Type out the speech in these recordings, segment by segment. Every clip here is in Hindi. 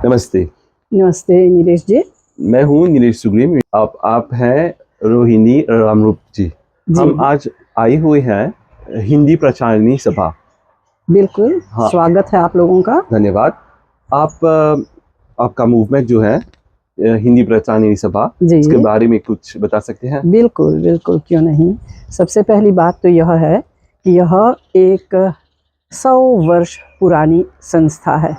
नमस्ते। नमस्ते नीलेश जी। मैं हूँ नीलेश सुग्रीम। आप हैं रोहिणी रामरूप जी। हम आज आए हुए हैं हिंदी प्रचारिणी सभा। बिल्कुल। हाँ, स्वागत है आप लोगों का। धन्यवाद। आपका मूवमेंट जो है हिंदी प्रचारिणी सभा, जी इसके बारे में कुछ बता सकते हैं? बिल्कुल बिल्कुल, क्यों नहीं। सबसे पहली बात तो यह है कि यह एक 100 वर्ष पुरानी संस्था है।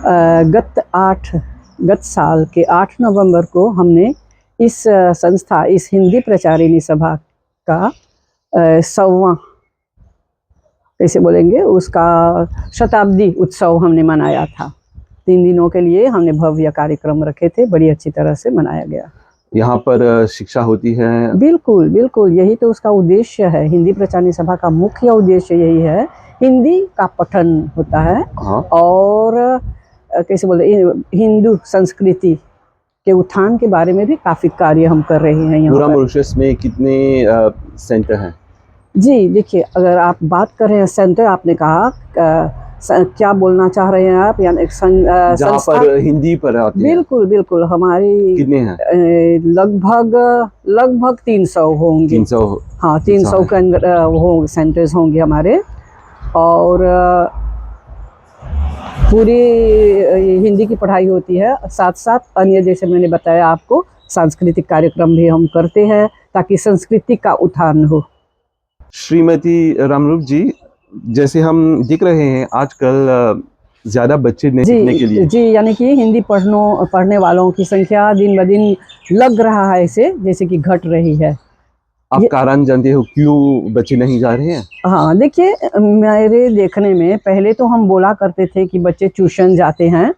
गत साल के 8 नवंबर को हमने इस संस्था, इस हिंदी प्रचारिणी सभा का 100वां, कैसे बोलेंगे, उसका शताब्दी उत्सव हमने मनाया था। 3 दिनों के लिए हमने भव्य कार्यक्रम रखे थे, बड़ी अच्छी तरह से मनाया गया। यहाँ पर शिक्षा होती है? बिल्कुल बिल्कुल, यही तो उसका उद्देश्य है। हिंदी प्रचारिणी सभा का मुख्य उद्देश्य यही है। हिंदी का पठन होता है। हाँ। और कैसे बोले, हिंदू संस्कृति के उत्थान के बारे में भी काफ़ी कार्य हम कर रहे हैं यहाँ पूरा पर। मॉरिशस में कितने सेंटर हैं? जी देखिए, अगर आप बात कर रहे हैं सेंटर, आपने कहा क्या बोलना चाह रहे हैं आप, यानी जहाँ पर हिंदी पढ़ाती है? बिल्कुल बिल्कुल, हमारी कितने हैं? लगभग 300 होंगे। 300? हाँ, 300 के अंदर वो सेंटर्स होंगे हमारे। और पूरी हिंदी की पढ़ाई होती है। साथ साथ अन्य, जैसे मैंने बताया आपको, सांस्कृतिक कार्यक्रम भी हम करते हैं ताकि संस्कृति का उत्थान हो। श्रीमती रामरूप जी, जैसे हम देख रहे हैं आजकल ज़्यादा बच्चे नहीं सीखने के लिए। जी, यानी कि हिंदी पढ़ने वालों की संख्या दिन ब दिन लग रहा है ऐसे जैसे कि घट रही है। आप कारण जानते हो क्यों बच्चे नहीं जा रहे हैं? हाँ देखिए, मेरे देखने में पहले तो हम बोला करते थे कि बच्चे ट्यूशन जाते हैं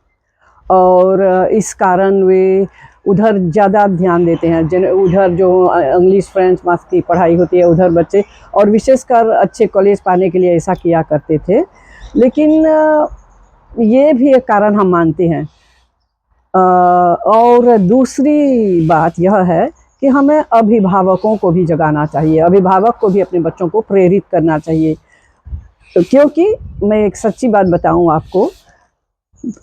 और इस कारण वे उधर ज़्यादा ध्यान देते हैं। उधर जो इंग्लिश फ्रेंच मास की पढ़ाई होती है उधर बच्चे, और विशेषकर अच्छे कॉलेज पाने के लिए ऐसा किया करते थे। लेकिन ये भी एक कारण हम मानते हैं। और दूसरी बात यह है कि हमें अभिभावकों को भी जगाना चाहिए, अभिभावक को भी अपने बच्चों को प्रेरित करना चाहिए। तो क्योंकि मैं एक सच्ची बात बताऊं आपको,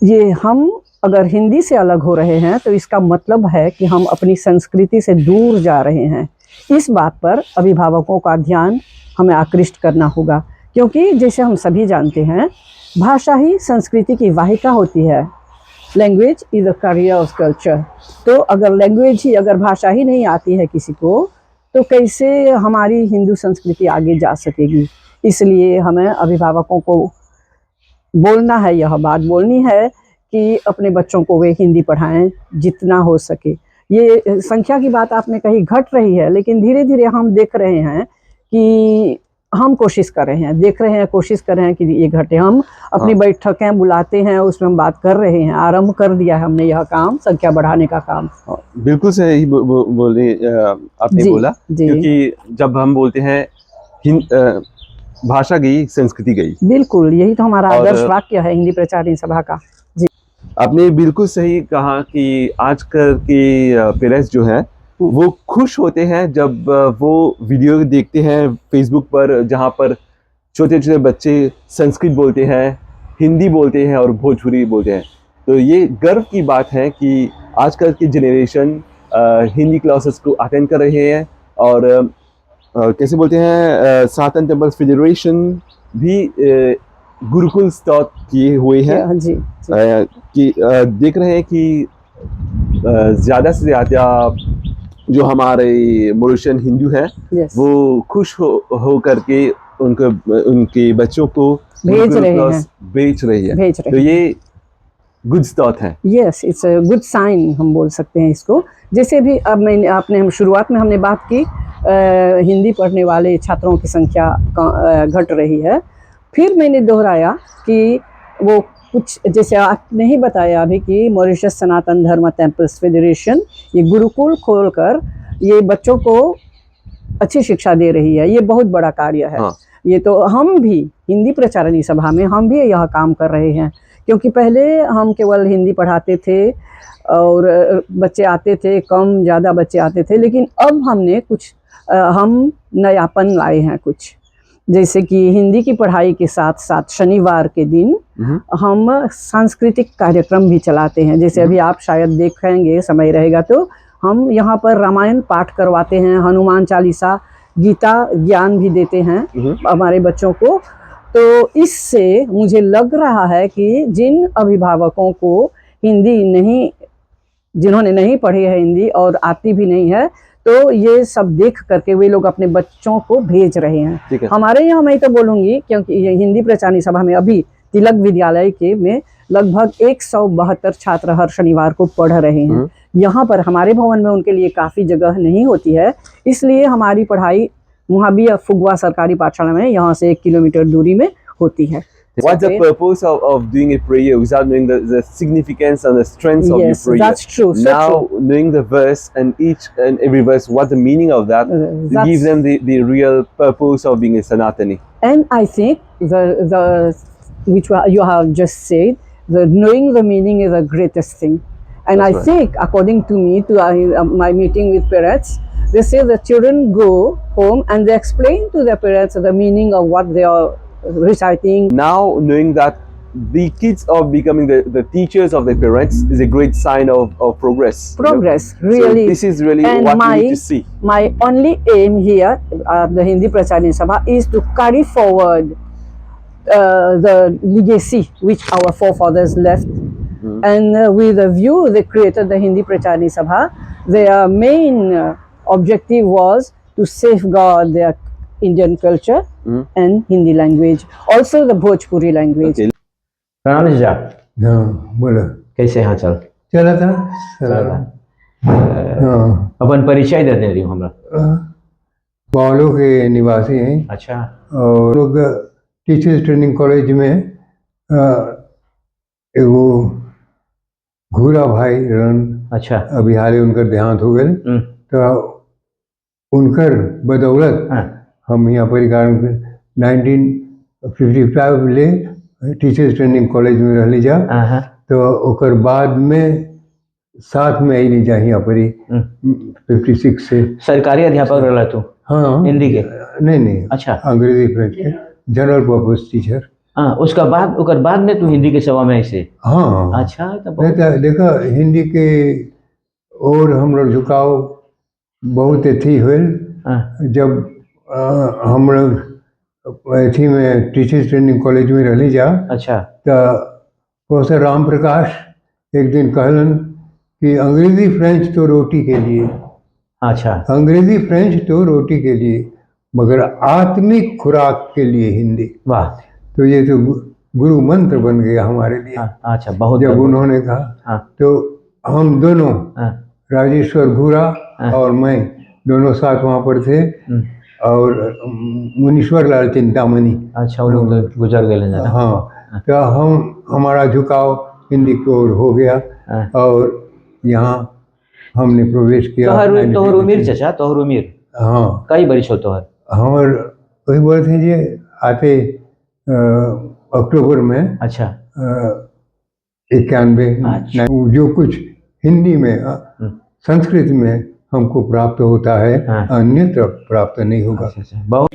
ये हम अगर हिंदी से अलग हो रहे हैं तो इसका मतलब है कि हम अपनी संस्कृति से दूर जा रहे हैं। इस बात पर अभिभावकों का ध्यान हमें आकृष्ट करना होगा, क्योंकि जैसे हम सभी जानते हैं, भाषा ही संस्कृति की वाहिका होती है। Language is a carrier of culture. तो अगर लैंग्वेज ही, अगर भाषा ही नहीं आती है किसी को, तो कैसे हमारी हिंदू संस्कृति आगे जा सकेगी। इसलिए हमें अभिभावकों को बोलना है, यह बात बोलनी है कि अपने बच्चों को वे हिंदी पढ़ाएं जितना हो सके। ये संख्या की बात आपने कही घट रही है, लेकिन धीरे धीरे हम देख रहे हैं कि हम कोशिश कर रहे हैं, देख रहे हैं, कोशिश कर रहे हैं कि ये घटे। हम अपनी बैठकें बुलाते हैं, उसमें हम बात कर रहे हैं, आरंभ कर दिया है हमने यह काम, संख्या बढ़ाने का काम। बिल्कुल सही बोले आपने बोला, क्योंकि जब हम बोलते हैं भाषा गई संस्कृति गई। बिल्कुल, यही तो हमारा आदर्श वाक्य है हिंदी प्रचारिणी सभा का। जी, आपने बिल्कुल सही कहा कि आजकल के पेरेंट्स जो हैं वो खुश होते हैं जब वो वीडियो देखते हैं फेसबुक पर, जहाँ पर छोटे छोटे बच्चे संस्कृत बोलते हैं, हिंदी बोलते हैं और भोजपुरी बोलते हैं। तो ये गर्व की बात है कि आजकल की जनरेशन हिंदी क्लासेस को अटेंड कर रहे हैं। और कैसे बोलते हैं, सातन टेम्पल फेडरेशन भी गुरुकुल स्टार्ट किए हुए हैं। जी, कि देख रहे हैं कि ज़्यादा से ज़्यादा जो हमारे मॉरिशियन हिंदू हैं वो खुश हो करके उनके बच्चों को भेज रहे हैं। तो ये गुड स्टार्ट है। Yes, it's a good sign हम बोल सकते हैं इसको। जैसे भी अब हम शुरुआत में हमने बात की, हिंदी पढ़ने वाले छात्रों की संख्या घट रही है। फिर मैंने दोहराया कि वो कुछ, जैसे आपने ही बताया अभी कि मॉरिशस सनातन धर्म टेम्पल्स फेडरेशन ये गुरुकुल खोलकर ये बच्चों को अच्छी शिक्षा दे रही है। ये बहुत बड़ा कार्य है। ये तो हम भी हिंदी प्रचारिणी सभा में हम भी यह काम कर रहे हैं, क्योंकि पहले हम केवल हिंदी पढ़ाते थे और बच्चे आते थे, कम ज़्यादा बच्चे आते थे। लेकिन अब हमने कुछ हम नयापन लाए हैं कुछ, जैसे कि हिंदी की पढ़ाई के साथ साथ शनिवार के दिन हम सांस्कृतिक कार्यक्रम भी चलाते हैं। जैसे अभी आप शायद देखेंगे, समय रहेगा तो हम यहाँ पर रामायण पाठ करवाते हैं, हनुमान चालीसा, गीता ज्ञान भी देते हैं हमारे बच्चों को। तो इससे मुझे लग रहा है कि जिन अभिभावकों को हिंदी नहीं, जिन्होंने नहीं पढ़ी है हिंदी और आती भी नहीं है, तो ये सब देख करके वे लोग अपने बच्चों को भेज रहे हैं। हमारे यहाँ मैं तो बोलूँगी, क्योंकि ये हिंदी प्रचारणी सभा में अभी तिलक विद्यालय के में लगभग 172 छात्र हर शनिवार को पढ़ रहे हैं। यहाँ पर हमारे भवन में उनके लिए काफ़ी जगह नहीं होती है, इसलिए हमारी पढ़ाई वहाँ भी फुगवा सरकारी पाठशाला में यहाँ से 1 किलोमीटर दूरी में होती है। What's the purpose of doing a prayer without knowing the significance and the strength of your prayer? That's true. Now, knowing the verse and each and every verse, what's the meaning of that? To give them the real purpose of being a Sanatani. And I think the which you have just said, the knowing the meaning is the greatest thing. And I think, according to me, to my meeting with parents, they say the children go home and they explain to their parents the meaning of what they are reciting. Now, knowing that the kids are becoming the teachers of their parents is a great sign of progress. Progress, you know? really. So this is really and what we need to see. My only aim here at the Hindi Pracharani Sabha is to carry forward the legacy which our forefathers left. And with a view, they created the Hindi Pracharani Sabha. Their main objective was to safeguard their Indian culture and Hindi language, also the Bhojpuri language. Okay. प्रणाम जीजा। हाँ बोलो। कैसे हाल चाल? चला था अपन परिचय दे रही हूँ हमरा। बावलों के निवासी हैं। अच्छा। और लोग टीचर्स ट्रेनिंग कॉलेज में एगो घूरा भाई रन। अच्छा। अभी हाल ही उनका देहांत हो गए, तो उनकर बदौलत हम यहाँ पर 1955 ले टीचर्स ट्रेनिंग कॉलेज में रह ली जा। तो ओकर बाद में साथ में आई ली जा यहाँ पर 56 से। सरकारी अध्यापक रहा तू? हाँ। हिंदी के? नहीं। अच्छा। अंग्रेजी फ्रेंच के जनरल पर्पस टीचर। हाँ, उसका बाद में तू हिंदी के सेवा में ऐसे? हाँ। अच्छा। देखा हिंदी के और हम लोग झुकाव बहुत अथी हुए जब हम लोग अथी में टीचर्स ट्रेनिंग कॉलेज में रह जा। अच्छा। तो प्रोफेसर राम प्रकाश एक दिन कहलन कि अंग्रेजी फ्रेंच तो रोटी के लिए। अच्छा। अंग्रेजी फ्रेंच तो रोटी के लिए, मगर आत्मिक खुराक के लिए हिंदी। वाह। तो ये तो गुरु मंत्र बन गया हमारे लिए। अच्छा। बहुत जब उन्होंने कहा तो हम दोनों राजेश्वर घूरा और मैं दोनों साथ वहाँ पर थे, और मुनीश्वर लाल चिंतामणि। अच्छा। वो लोग गुजर गए। हाँ। तो हमारा झुकाव हिंदी की ओर हो गया और यहाँ हमने प्रवेश किया। तोहर उम्र चाचा, तोहर उम्र? हाँ। कई बरिश हो तोहर? हमार वही बोल थे जी आते अक्टूबर में। अच्छा। 91। जो कुछ हिंदी में संस्कृत में हमको प्राप्त होता है, अन्यत्र प्राप्त नहीं होगा। बहुत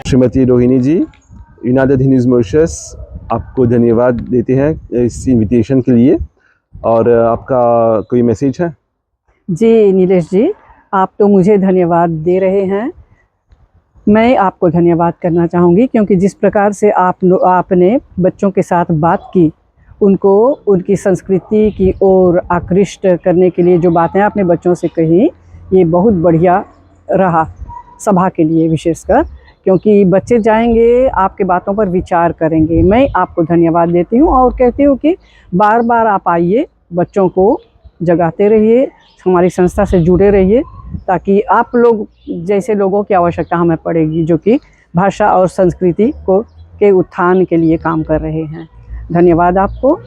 श्रीमती रोहिणी जी, यूनाइटेड हिंदूज मॉरिशस, आपको धन्यवाद देते हैं इस इनविटेशन के लिए। और आपका कोई मैसेज है? जी नीलेश जी, आप तो मुझे धन्यवाद दे रहे हैं, मैं आपको धन्यवाद करना चाहूँगी, क्योंकि जिस प्रकार से आपने बच्चों के साथ बात की, उनको उनकी संस्कृति की ओर आकृष्ट करने के लिए जो बातें आपने बच्चों से कही, ये बहुत बढ़िया रहा सभा के लिए विशेषकर, क्योंकि बच्चे जाएंगे आपके बातों पर विचार करेंगे। मैं आपको धन्यवाद देती हूँ और कहती हूँ कि बार बार आप आइए, बच्चों को जगाते रहिए, हमारी संस्था से जुड़े रहिए, ताकि आप लोग जैसे लोगों की आवश्यकता हमें पड़ेगी, जो कि भाषा और संस्कृति को के उत्थान के लिए काम कर रहे हैं। धन्यवाद आपको।